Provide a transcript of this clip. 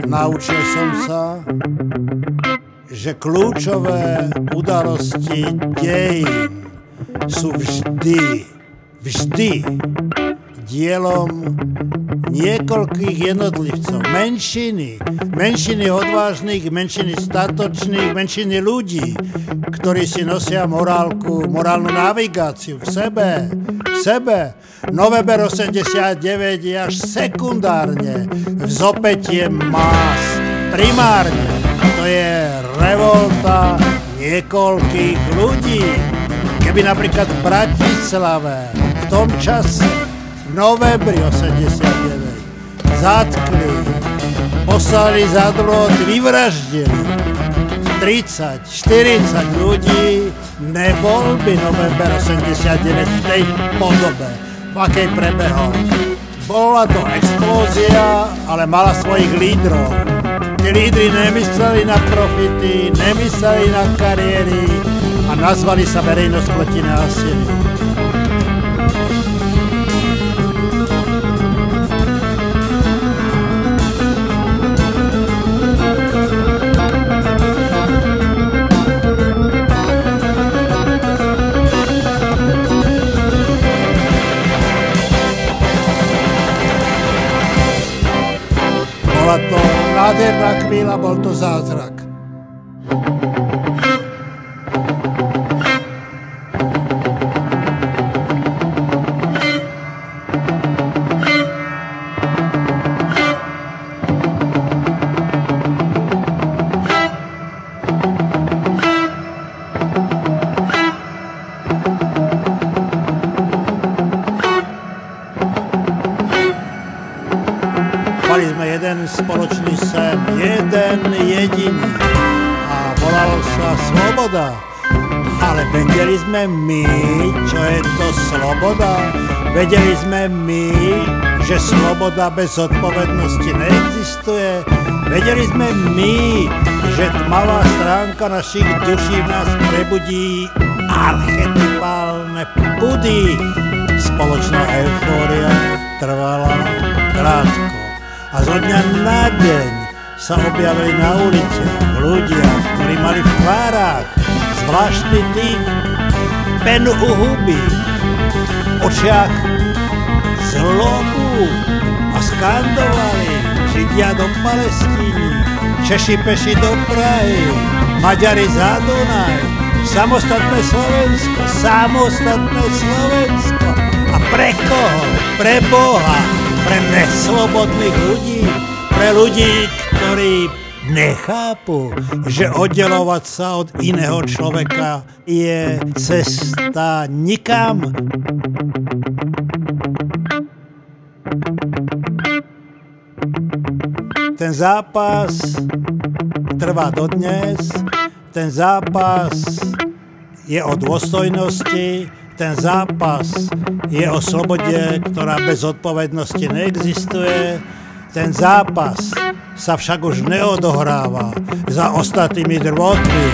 Naučil som sa, že kľúčové udalosti dejín sú vždy dielom niekoľkých jednotlivcov, menšiny odvážnych, menšiny statočných, menšiny ľudí, ktorí si nosia morálnu navigáciu v sebe. November 89 je až sekundárne vzopätie más. Primárne to je revolta niekoľkých ľudí. Keby napríklad v Bratislave v tom čase, v novembri 89, zatkli, poslali za drôt, vyvraždili 30-40 ľudí, nebol by november 89 v tej podobe, v akej prebehol. Bola to explózia, ale mala svojich lídrov. Tí lídri nemysleli na profity, nemysleli na kariéry a nazvali sa Verejnosť proti násiliu. Bola to nádherná chvíľa, bol to zázrak. Mali sme jeden spoločný sen, jeden jediný a volal sa sloboda. Ale vedeli sme my, čo je to sloboda? Vedeli sme my, že sloboda bez zodpovednosti neexistuje? Vedeli sme my, že tmavá stránka našich duší v nás prebudí archetypálne pudy? Spoločná eufória trvala krátko. A zo dňa na deň sa objavili na uliciach ľudia, ktorí mali v tvárach zvláštny dých, penu u huby, v očiach zlobu a skandovali: Židia do Palestíny, Češi peši do Prahy, Maďari za Dunaj, samostatné Slovensko, samostatné Slovensko. A pre koho? Pre Boha, pre neslobodných ľudí, pre ľudí, ktorí nechápu, že oddelovať sa od iného človeka je cesta nikam. Ten zápas trvá dodnes, ten zápas je o dôstojnosti, ten zápas je o slobode, ktorá bez odpovednosti neexistuje. Ten zápas sa však už neodohráva za ostatnými drôtmi.